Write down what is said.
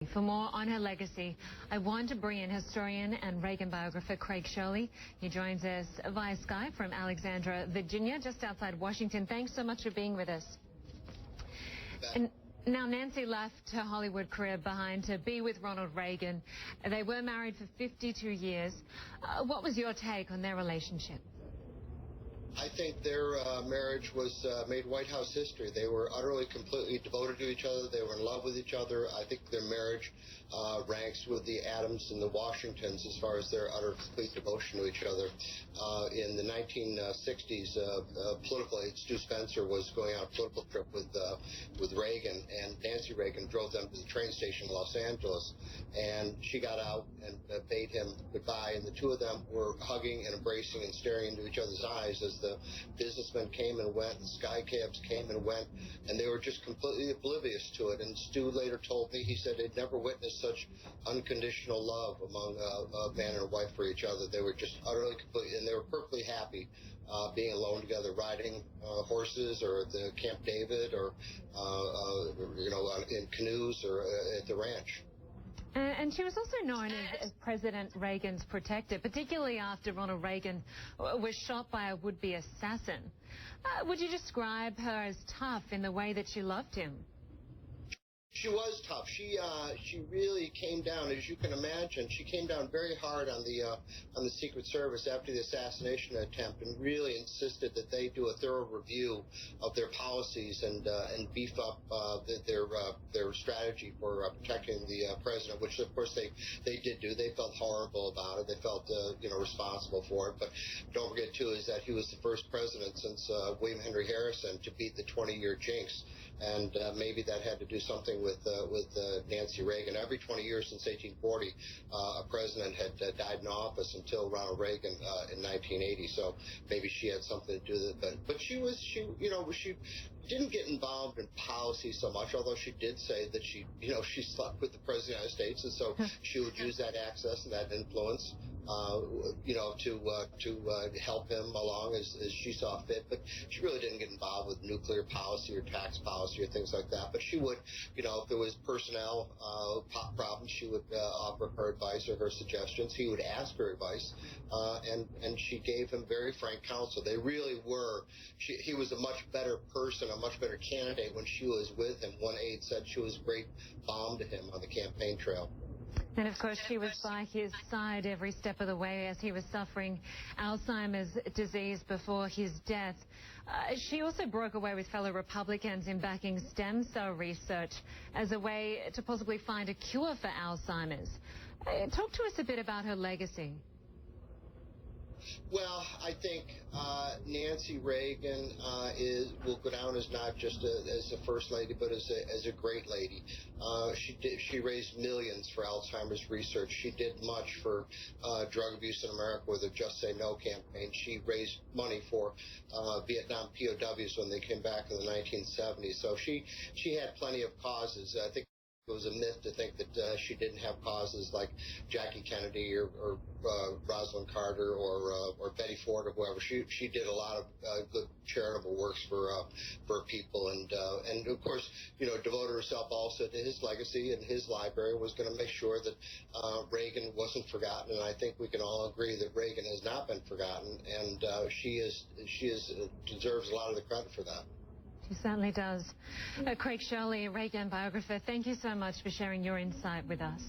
For more on her legacy, I want to bring in historian and Reagan biographer Craig Shirley. He joins us via Skype from Alexandria, Virginia, just outside Washington. Thanks so much for being with us. And now, Nancy left her Hollywood career behind to be with Ronald Reagan. They were married for 52 years. What was your take on their relationship? I think their marriage was made White House history. They were utterly, completely devoted to each other. They were in love with each other. I think their marriage ranks with the Adams and the Washingtons as far as their utter, complete devotion to each other. In the 1960s, political aide Stu Spencer was going on a political trip with Reagan, and Nancy Reagan drove them to the train station in Los Angeles, and she got out and bade him goodbye, and the two of them were hugging and embracing and staring into each other's eyes as the businessmen came and went, and sky cabs came and went, and they were just completely oblivious to it. And Stu later told me, he said he'd never witnessed such unconditional love among a man and a wife for each other. They were just utterly, completely, and they were perfectly happy being alone together, riding horses or at the Camp David or, in canoes or at the ranch. And she was also known as President Reagan's protector, particularly after Ronald Reagan was shot by a would-be assassin. Would you describe her as tough in the way that she loved him? She was tough. She really came down, as you can imagine. She came down very hard on the Secret Service after the assassination attempt, and really insisted that they do a thorough review of their policies and beef up their strategy for protecting the president, which of course they did do. They felt horrible about it. They felt responsible for it. But don't forget too is that he was the first president since William Henry Harrison to beat the 20-year jinx. And maybe that had to do something with Nancy Reagan. Every 20 years since 1840, a president had died in office until Ronald Reagan in 1980. So maybe she had something to do with it. But she didn't get involved in policy so much, although she did say that she slept with the President of the United States, and so she would use that access and that influence to help him along as she saw fit. But she really didn't get involved with nuclear policy or tax policy or things like that. But she would, if there was personnel problems, she would offer her advice or her suggestions. He would ask her advice, and she gave him very frank counsel. They really were. He was a much better person, a much better candidate when she was with him. One aide said she was a great balm to him on the campaign trail. And of course, she was by his side every step of the way as he was suffering Alzheimer's disease before his death. She also broke away with fellow Republicans in backing stem cell research as a way to possibly find a cure for Alzheimer's. Talk to us a bit about her legacy. Well, I think Nancy Reagan will go down as not just as a first lady, but as a great lady. She raised millions for Alzheimer's research. She did much for drug abuse in America with the Just Say No campaign. She raised money for Vietnam POWs when they came back in the 1970s. So she had plenty of causes. I think it was a myth to think that she didn't have causes like Jackie Kennedy or Rosalind Carter or Betty Ford or whoever. She did a lot of good charitable works for people, and of course devoted herself also to his legacy, and his library was going to make sure that Reagan wasn't forgotten. And I think we can all agree that Reagan has not been forgotten, and she deserves a lot of the credit for that. She certainly does. Craig Shirley, Reagan biographer, thank you so much for sharing your insight with us.